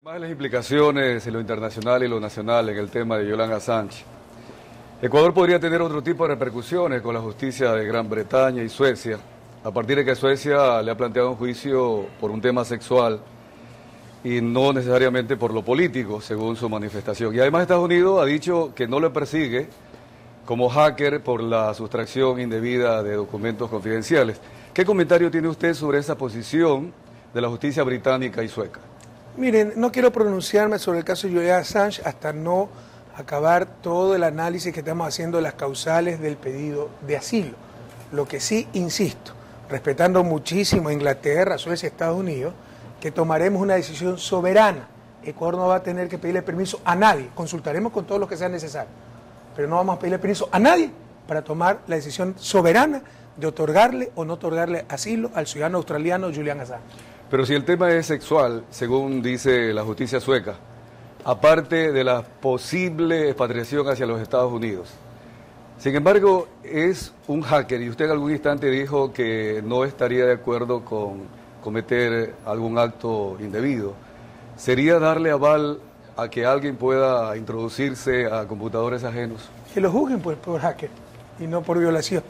Más las implicaciones en lo internacional y lo nacional en el tema de Julian Assange. Ecuador podría tener otro tipo de repercusiones con la justicia de Gran Bretaña y Suecia, a partir de que Suecia le ha planteado un juicio por un tema sexual y no necesariamente por lo político, según su manifestación. Y además Estados Unidos ha dicho que no le persigue como hacker por la sustracción indebida de documentos confidenciales. ¿Qué comentario tiene usted sobre esa posición de la justicia británica y sueca? Miren, no quiero pronunciarme sobre el caso de Julian Assange hasta no acabar todo el análisis que estamos haciendo de las causales del pedido de asilo. Lo que sí, insisto, respetando muchísimo a Inglaterra, Suecia, Estados Unidos, que tomaremos una decisión soberana. Ecuador no va a tener que pedirle permiso a nadie, consultaremos con todos los que sean necesarios, pero no vamos a pedirle permiso a nadie para tomar la decisión soberana de otorgarle o no otorgarle asilo al ciudadano australiano Julian Assange. Pero si el tema es sexual, según dice la justicia sueca, aparte de la posible expatriación hacia los Estados Unidos. Sin embargo, es un hacker y usted en algún instante dijo que no estaría de acuerdo con cometer algún acto indebido. ¿Sería darle aval a que alguien pueda introducirse a computadores ajenos? Que lo juzguen por hacker y no por violación.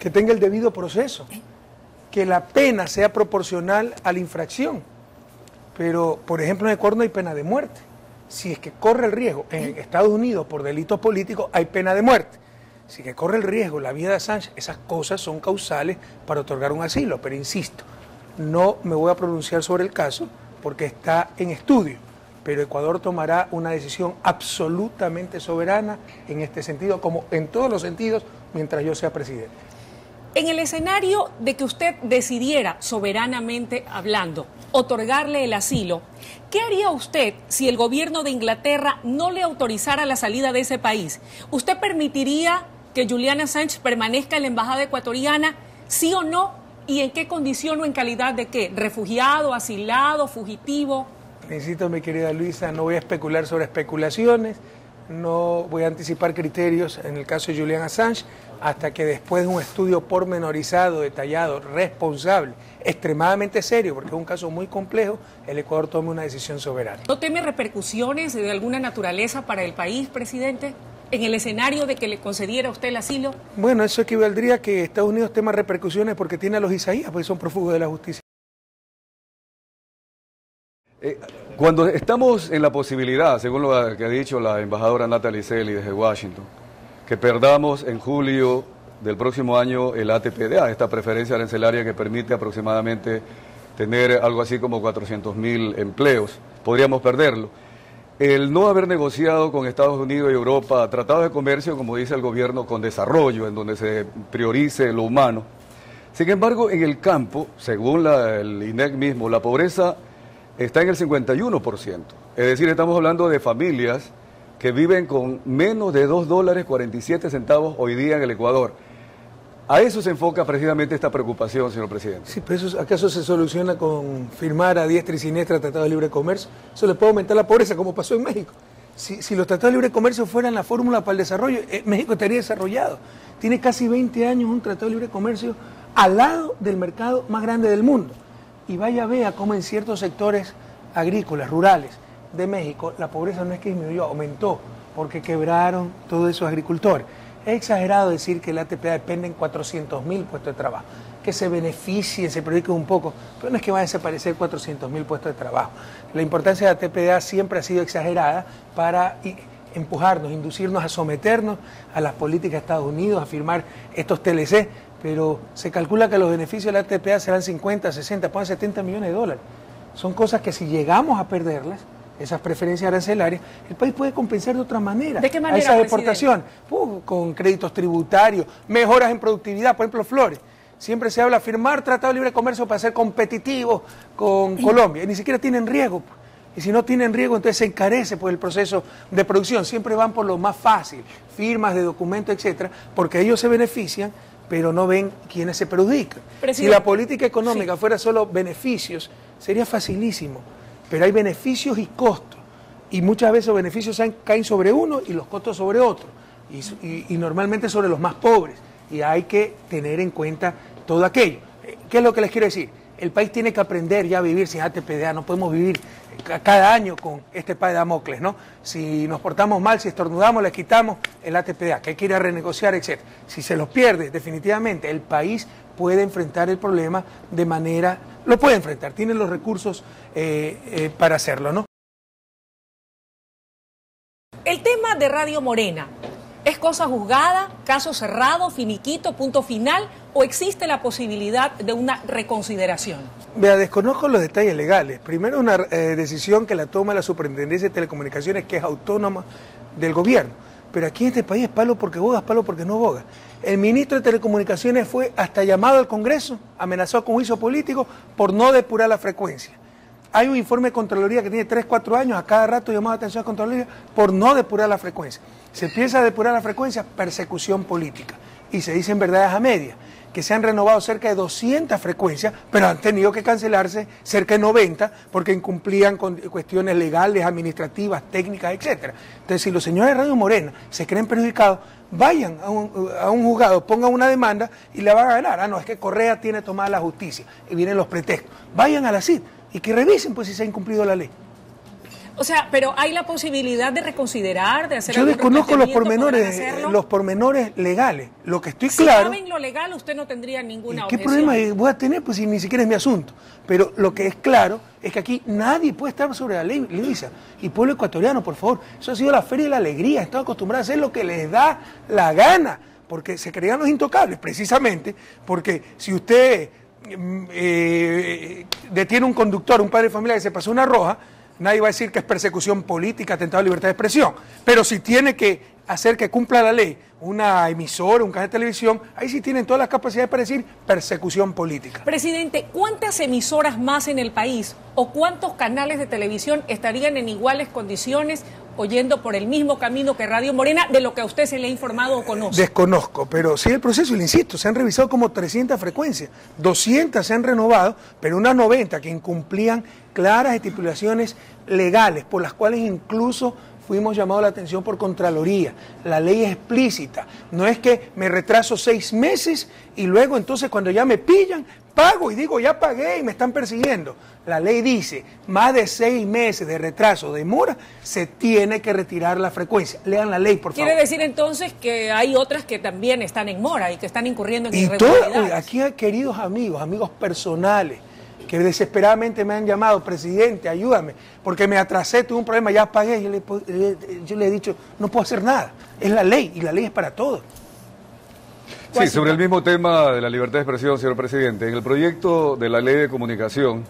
Que tenga el debido proceso. Que la pena sea proporcional a la infracción. Pero, por ejemplo, en Ecuador no hay pena de muerte. Si es que corre el riesgo, en Estados Unidos por delitos políticos hay pena de muerte. Si es que corre el riesgo la vida de Assange, esas cosas son causales para otorgar un asilo. Pero insisto, no me voy a pronunciar sobre el caso porque está en estudio. Pero Ecuador tomará una decisión absolutamente soberana en este sentido, como en todos los sentidos, mientras yo sea presidente. En el escenario de que usted decidiera, soberanamente hablando, otorgarle el asilo, ¿qué haría usted si el gobierno de Inglaterra no le autorizara la salida de ese país? ¿Usted permitiría que Julian Assange permanezca en la embajada ecuatoriana, sí o no? ¿Y en qué condición o en calidad de qué? ¿Refugiado, asilado, fugitivo? Insisto, mi querida Luisa, no voy a especular sobre especulaciones, no voy a anticipar criterios en el caso de Julian Assange, hasta que después de un estudio pormenorizado, detallado, responsable, extremadamente serio, porque es un caso muy complejo, el Ecuador tome una decisión soberana. ¿No teme repercusiones de alguna naturaleza para el país, presidente, en el escenario de que le concediera a usted el asilo? Bueno, eso equivaldría a que Estados Unidos tema repercusiones porque tiene a los Isaías, porque son prófugos de la justicia. Cuando estamos en la posibilidad, según lo que ha dicho la embajadora Natalie Selly desde Washington, que perdamos en julio del próximo año el ATPDA, esta preferencia arancelaria que permite aproximadamente tener algo así como 400.000 empleos, podríamos perderlo. El no haber negociado con Estados Unidos y Europa tratados de comercio, como dice el gobierno, con desarrollo, en donde se priorice lo humano. Sin embargo, en el campo, según el INEC mismo, la pobreza está en el 51%. Es decir, estamos hablando de familias que viven con menos de $2.47 hoy día en el Ecuador. A eso se enfoca precisamente esta preocupación, señor presidente. Sí, pero eso, ¿acaso se soluciona con firmar a diestra y siniestra tratados de libre comercio? Eso le puede aumentar la pobreza, como pasó en México. Si los tratados de libre comercio fueran la fórmula para el desarrollo, México estaría desarrollado. Tiene casi 20 años un tratado de libre comercio al lado del mercado más grande del mundo. Y vaya vea cómo en ciertos sectores agrícolas, rurales de México, la pobreza no es que disminuyó, aumentó, porque quebraron todos esos agricultores. Es exagerado decir que el ATPA depende en 400.000 puestos de trabajo, que se beneficien, se perjudiquen un poco, pero no es que van a desaparecer 400.000 puestos de trabajo. La importancia de la ATPA siempre ha sido exagerada para empujarnos, inducirnos a someternos a las políticas de Estados Unidos, a firmar estos TLC, pero se calcula que los beneficios de la ATPA serán 50, 60, pueden 70 millones de dólares. Son cosas que si llegamos a perderlas, esas preferencias arancelarias, el país puede compensar de otra manera. ¿De qué manera, a esa deportación? Con créditos tributarios, mejoras en productividad, por ejemplo, Flores. Siempre se habla de firmar tratado de libre comercio para ser competitivos con Colombia, y ni siquiera tienen riesgo. Y si no tienen riesgo, entonces se encarece por el proceso de producción. Siempre van por lo más fácil, firmas de documentos, etcétera, porque ellos se benefician, pero no ven quiénes se perjudican. Si la política económica fuera solo beneficios, sería facilísimo. Pero hay beneficios y costos. Y muchas veces los beneficios caen sobre uno y los costos sobre otro. Y normalmente sobre los más pobres. Y hay que tener en cuenta todo aquello. ¿Qué es lo que les quiero decir? El país tiene que aprender ya a vivir sin ATPDA, no podemos vivir cada año con este espada de Damocles, ¿no? Si nos portamos mal, si estornudamos, le quitamos el ATPDA, que hay que ir a renegociar, etc. Si se los pierde, definitivamente, el país puede enfrentar el problema de manera... Lo puede enfrentar, tiene los recursos para hacerlo, ¿no? El tema de Radio Morena, ¿es cosa juzgada, caso cerrado, finiquito, punto final, o existe la posibilidad de una reconsideración? Vea, desconozco los detalles legales. Primero, una decisión que la toma la Superintendencia de Telecomunicaciones, que es autónoma del gobierno. Pero aquí en este país es palo porque boga, palo porque no boga. El ministro de Telecomunicaciones fue hasta llamado al Congreso, amenazado con juicio político por no depurar la frecuencia. Hay un informe de Contraloría que tiene 3, 4 años, a cada rato llamado atención a Contraloría por no depurar la frecuencia. Se empieza a depurar la frecuencia, persecución política. Y se dicen verdades a medias, que se han renovado cerca de 200 frecuencias, pero han tenido que cancelarse cerca de 90 porque incumplían con cuestiones legales, administrativas, técnicas, etc. Entonces, si los señores de Radio Morena se creen perjudicados, vayan a un juzgado, pongan una demanda y la van a ganar. Ah, no, es que Correa tiene tomada la justicia y vienen los pretextos. Vayan a la CID y que revisen pues si se ha incumplido la ley. O sea, pero hay la posibilidad de reconsiderar, de hacer... Yo desconozco los pormenores legales. Lo que estoy claro... Si saben lo legal, usted no tendría ninguna ¿Qué objeción? problema voy a tener? Pues si ni siquiera es mi asunto. Pero lo que es claro es que aquí nadie puede estar sobre la ley, Luisa. Y pueblo ecuatoriano, por favor, eso ha sido la feria de la alegría. Están acostumbrados a hacer lo que les da la gana, porque se creían los intocables, precisamente, porque si usted detiene un conductor, un padre de familia que se pasó una roja, nadie va a decir que es persecución política, atentado a la libertad de expresión. Pero si tiene que hacer que cumpla la ley una emisora, un canal de televisión, ahí sí tienen todas las capacidades para decir persecución política. Presidente, ¿cuántas emisoras más en el país o cuántos canales de televisión estarían en iguales condiciones o yendo por el mismo camino que Radio Morena, de lo que a usted se le ha informado o conoce? Desconozco, pero sí el proceso, y le insisto, se han revisado como 300 frecuencias, 200 se han renovado, pero unas 90 que incumplían claras estipulaciones legales, por las cuales incluso fuimos llamados la atención por Contraloría. La ley es explícita, no es que me retraso 6 meses y luego entonces cuando ya me pillan, pago y digo ya pagué y me están persiguiendo. La ley dice, más de 6 meses de retraso, demora, se tiene que retirar la frecuencia. Lean la ley, por favor. Quiere decir entonces que hay otras que también están en mora y que están incurriendo en irregularidades. Aquí hay queridos amigos personales, que desesperadamente me han llamado, presidente, ayúdame, porque me atrasé, tuve un problema, ya pagué. Yo le he dicho, no puedo hacer nada, es la ley, y la ley es para todos. Sí, sobre el mismo tema de la libertad de expresión, señor presidente, en el proyecto de la ley de comunicación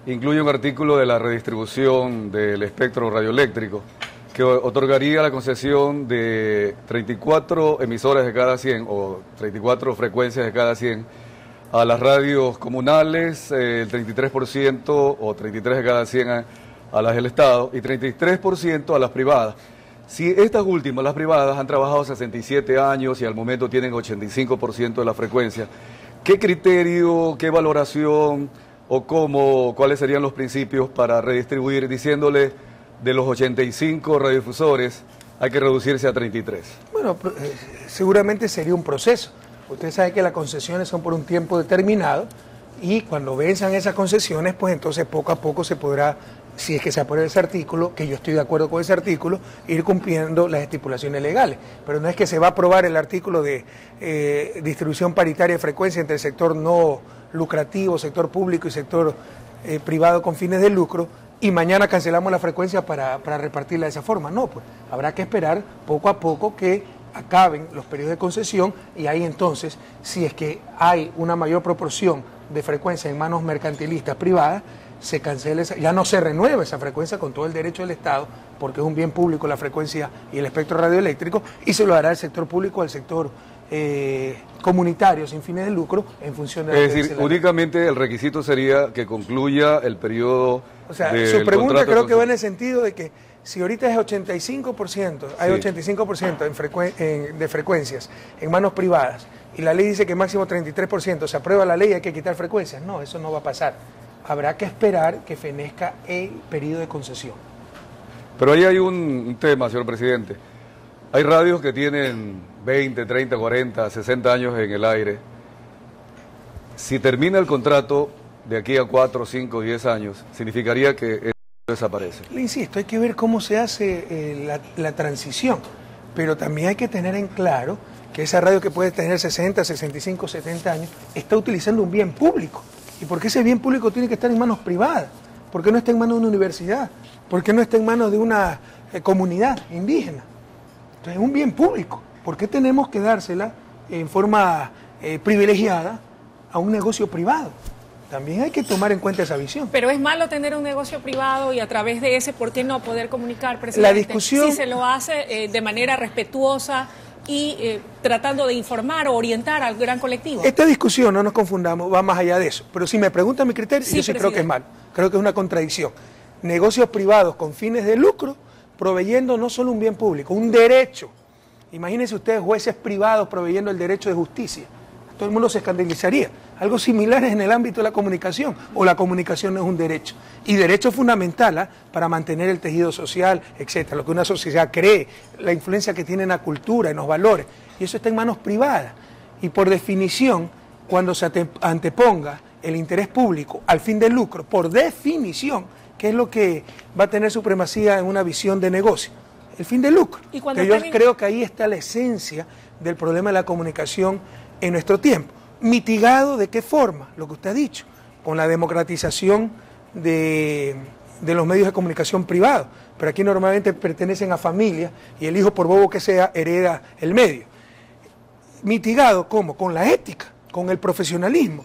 incluye un artículo de la redistribución del espectro radioeléctrico que otorgaría la concesión de 34 emisoras de cada 100 o 34 frecuencias de cada 100 a las radios comunales, el 33% o 33 de cada 100 a las del Estado y 33% a las privadas. Si estas últimas, las privadas, han trabajado 67 años y al momento tienen 85% de la frecuencia, ¿qué criterio, qué valoración o cuáles serían los principios para redistribuir, diciéndole de los 85 radiodifusores hay que reducirse a 33? Bueno, seguramente sería un proceso. Usted sabe que las concesiones son por un tiempo determinado y cuando venzan esas concesiones, pues entonces poco a poco se podrá, si es que se aprueba ese artículo, que yo estoy de acuerdo con ese artículo, ir cumpliendo las estipulaciones legales. Pero no es que se va a aprobar el artículo de distribución paritaria de frecuencia entre el sector no lucrativo, sector público y sector privado con fines de lucro, y mañana cancelamos la frecuencia para repartirla de esa forma. No, pues habrá que esperar poco a poco que acaben los periodos de concesión y ahí entonces, si es que hay una mayor proporción de frecuencia en manos mercantilistas privadas, se cancela ya no se renueva esa frecuencia con todo el derecho del Estado, porque es un bien público la frecuencia y el espectro radioeléctrico, y se lo dará el sector público al sector comunitario sin fines de lucro en función de... Es decir, únicamente el requisito sería que concluya el periodo. O sea, su pregunta creo que va en el sentido de que si ahorita es 85%, hay 85% de frecuencias en manos privadas y la ley dice que máximo 33%, se aprueba la ley y hay que quitar frecuencias. No, eso no va a pasar. Habrá que esperar que fenezca el periodo de concesión. Pero ahí hay un tema, señor presidente. Hay radios que tienen 20, 30, 40, 60 años en el aire. Si termina el contrato, de aquí a 4, 5, 10 años, significaría que esto desaparece. Le insisto, hay que ver cómo se hace la transición, pero también hay que tener en claro que esa radio que puede tener 60, 65, 70 años, está utilizando un bien público. ¿Y por qué ese bien público tiene que estar en manos privadas? ¿Por qué no está en manos de una universidad? ¿Por qué no está en manos de una comunidad indígena? Entonces es un bien público. ¿Por qué tenemos que dársela en forma privilegiada a un negocio privado? También hay que tomar en cuenta esa visión. Pero es malo tener un negocio privado y a través de ese, ¿por qué no poder comunicar, presidente? La discusión... Si se lo hace de manera respetuosa y tratando de informar o orientar al gran colectivo. Esta discusión, no nos confundamos, va más allá de eso. Pero si me preguntan mi criterio, sí, yo sí creo que es malo. Creo que es una contradicción. Negocios privados con fines de lucro, proveyendo no solo un bien público, un derecho. Imagínense ustedes jueces privados proveyendo el derecho de justicia. Todo el mundo se escandalizaría. Algo similar es en el ámbito de la comunicación, o la comunicación no es un derecho. Y derecho es fundamental para mantener el tejido social, etcétera, lo que una sociedad cree, la influencia que tiene en la cultura, en los valores. Y eso está en manos privadas. Y por definición, cuando se anteponga el interés público al fin del lucro, por definición, ¿qué es lo que va a tener supremacía en una visión de negocio? El fin del lucro. ¿Y cuando yo creo que ahí está la esencia del problema de la comunicación en nuestro tiempo. ¿Mitigado de qué forma? Lo que usted ha dicho, con la democratización de los medios de comunicación privados. Pero aquí normalmente pertenecen a familias y el hijo, por bobo que sea, hereda el medio. ¿Mitigado cómo? Con la ética, con el profesionalismo.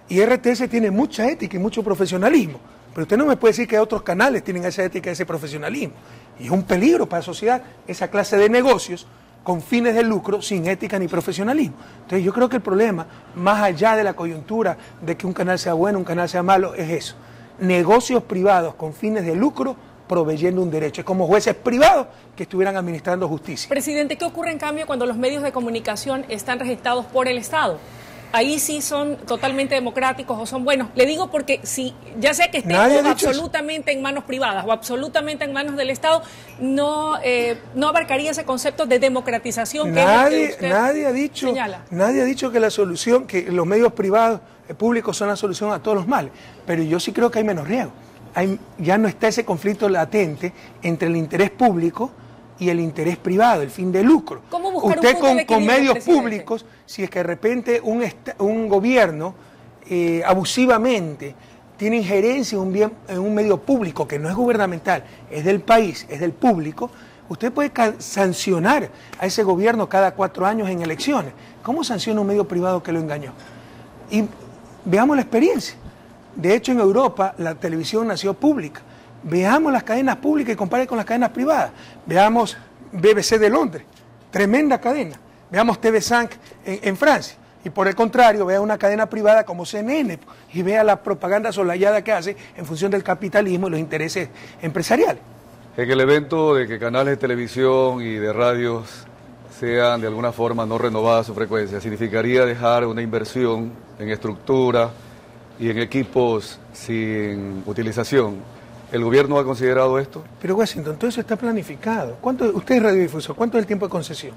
Y RTS tiene mucha ética y mucho profesionalismo. Pero usted no me puede decir que otros canales tienen esa ética y ese profesionalismo. Y es un peligro para la sociedad esa clase de negocios con fines de lucro, sin ética ni profesionalismo. Entonces yo creo que el problema, más allá de la coyuntura de que un canal sea bueno, un canal sea malo, es eso. Negocios privados con fines de lucro proveyendo un derecho. Es como jueces privados que estuvieran administrando justicia. Presidente, ¿qué ocurre en cambio cuando los medios de comunicación están registrados por el Estado? Ahí sí son totalmente democráticos o son buenos. Le digo porque si ya sea que estén absolutamente en manos privadas o absolutamente en manos del Estado, no abarcaría ese concepto de democratización que nadie ha dicho señala. Nadie ha dicho que la solución, que los medios privados públicos son la solución a todos los males, pero yo sí creo que hay menos riesgo. Ya no está ese conflicto latente entre el interés público y el interés privado, el fin de lucro. ¿Cómo buscar usted un punto de equilibrio, con medios presidente? públicos, si es que de repente un gobierno abusivamente tiene injerencia en un medio público que no es gubernamental, es del país, es del público, usted puede sancionar a ese gobierno cada 4 años en elecciones. ¿Cómo sanciona un medio privado que lo engañó? Y veamos la experiencia. De hecho, en Europa la televisión nació pública. Veamos las cadenas públicas y compare con las cadenas privadas. Veamos BBC de Londres, tremenda cadena. Veamos TV5 en Francia. Y por el contrario, vea una cadena privada como CNN y vea la propaganda solayada que hace en función del capitalismo y los intereses empresariales. En el evento de que canales de televisión y de radios sean de alguna forma no renovadas su frecuencia, significaría dejar una inversión en estructura y en equipos sin utilización. ¿El gobierno ha considerado esto? Pero Washington, todo eso está planificado. Usted es radiodifusor, ¿cuánto es el tiempo de concesión?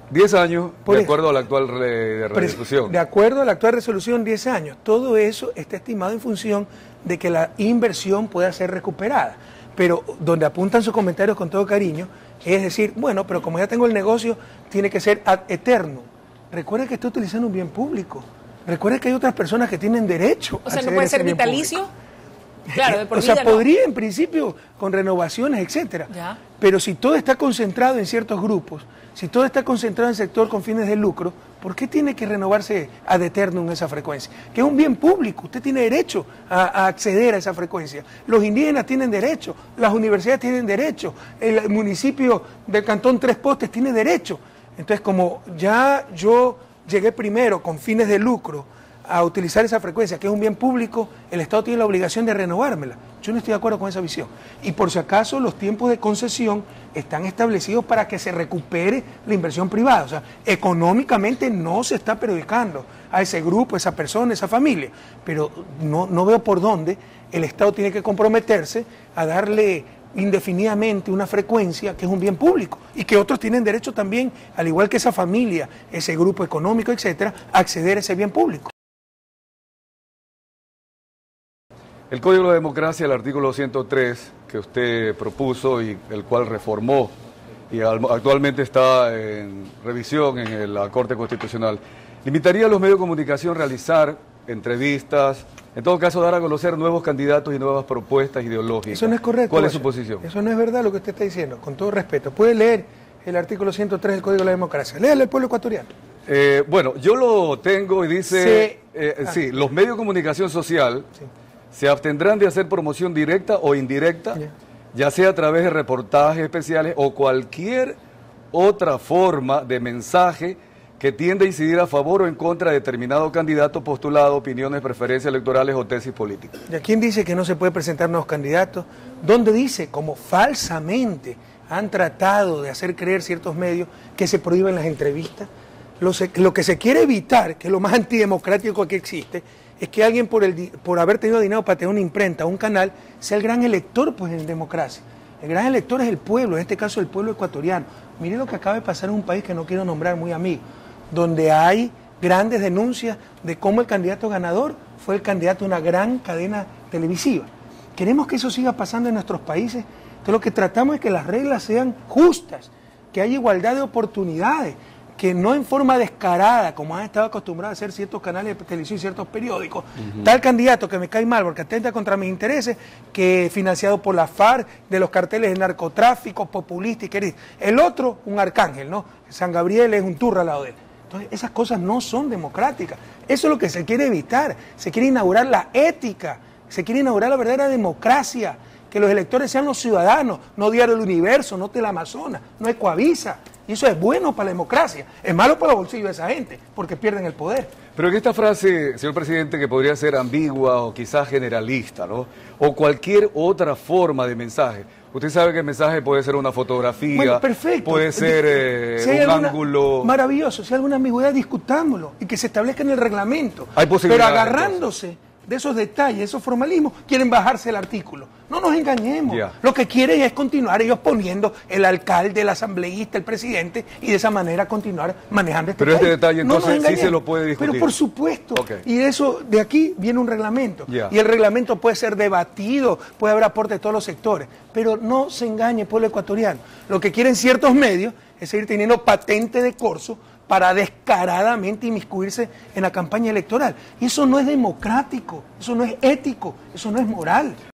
10 años, de acuerdo a la actual radiodifusión. De acuerdo a la actual resolución, 10 años. Todo eso está estimado en función de que la inversión pueda ser recuperada. Pero donde apuntan sus comentarios con todo cariño, es decir, bueno, pero como ya tengo el negocio, tiene que ser ad eternum. Recuerde que está utilizando un bien público. Recuerde que hay otras personas que tienen derecho a acceder a ese bien público. O sea, ¿no puede ser vitalicio? Claro, de por o sea, vida podría en principio con renovaciones, etcétera. Ya. Pero si todo está concentrado en ciertos grupos, si todo está concentrado en el sector con fines de lucro, ¿por qué tiene que renovarse ad eternum esa frecuencia? Que es un bien público, usted tiene derecho a acceder a esa frecuencia. Los indígenas tienen derecho, las universidades tienen derecho, el municipio del Cantón Tres Postes tiene derecho. Entonces, como ya yo llegué primero con fines de lucro a utilizar esa frecuencia, que es un bien público, el Estado tiene la obligación de renovármela. Yo no estoy de acuerdo con esa visión. Y por si acaso los tiempos de concesión están establecidos para que se recupere la inversión privada. O sea, económicamente no se está perjudicando a ese grupo, a esa persona, a esa familia. Pero no veo por dónde el Estado tiene que comprometerse a darle indefinidamente una frecuencia que es un bien público y que otros tienen derecho también, al igual que esa familia, ese grupo económico, etcétera, a acceder a ese bien público. El Código de Democracia, el artículo 103 que usted propuso y el cual reformó y actualmente está en revisión en la Corte Constitucional, limitaría a los medios de comunicación realizar entrevistas, en todo caso dar a conocer nuevos candidatos y nuevas propuestas ideológicas. Eso no es correcto. ¿Cuál es su posición? Eso no es verdad lo que usted está diciendo, con todo respeto. Puede leer el artículo 103 del Código de la Democracia. Léalo al pueblo ecuatoriano. Bueno, yo lo tengo y dice, sí, los medios de comunicación social se abstendrán de hacer promoción directa o indirecta, ya sea a través de reportajes especiales o cualquier otra forma de mensaje que tiende a incidir a favor o en contra de determinado candidato, postulado, opiniones, preferencias electorales o tesis políticas. ¿Y a quién dice que no se puede presentar nuevos candidatos? ¿Dónde dice, como falsamente han tratado de hacer creer ciertos medios, que se prohíben las entrevistas? Lo que se quiere evitar, que es lo más antidemocrático que existe, es que alguien por haber tenido dinero para tener una imprenta o un canal, sea el gran elector pues en democracia. El gran elector es el pueblo, en este caso el pueblo ecuatoriano. Mire lo que acaba de pasar en un país que no quiero nombrar, muy amigo, donde hay grandes denuncias de cómo el candidato ganador fue el candidato de una gran cadena televisiva. Queremos que eso siga pasando en nuestros países. Entonces lo que tratamos es que las reglas sean justas, que haya igualdad de oportunidades, que no en forma descarada, como han estado acostumbrados a hacer ciertos canales de televisión y ciertos periódicos, tal candidato que me cae mal porque atenta contra mis intereses, que financiado por la FARC, de los carteles de narcotráfico, populista y querido. El otro, un arcángel, ¿no? San Gabriel es un turro al lado de él. Entonces, esas cosas no son democráticas. Eso es lo que se quiere evitar. Se quiere inaugurar la ética, se quiere inaugurar la verdadera democracia, que los electores sean los ciudadanos, no Diario del Universo, no Teleamazonas, no Ecuavisa. Y eso es bueno para la democracia. Es malo para los bolsillos de esa gente, porque pierden el poder. Pero en esta frase, señor presidente, que podría ser ambigua o quizás generalista, ¿no? O cualquier otra forma de mensaje. Usted sabe que el mensaje puede ser una fotografía, bueno, perfecto. Puede ser si hay un ángulo. Maravilloso, si hay alguna ambigüedad, discutámoslo y que se establezca en el reglamento. Hay posibilidades. Pero agarrándose de esos detalles, esos formalismos, quieren bajarse el artículo. No nos engañemos. Lo que quieren es continuar ellos poniendo el alcalde, el asambleísta, el presidente y de esa manera continuar manejando este país. Pero este detalle entonces sí se lo puede discutir. Pero por supuesto. Y eso, de aquí viene un reglamento. Y el reglamento puede ser debatido, puede haber aporte de todos los sectores. Pero no se engañe, pueblo ecuatoriano. Lo que quieren ciertos medios es seguir teniendo patente de corso para descaradamente inmiscuirse en la campaña electoral. Y eso no es democrático, eso no es ético, eso no es moral.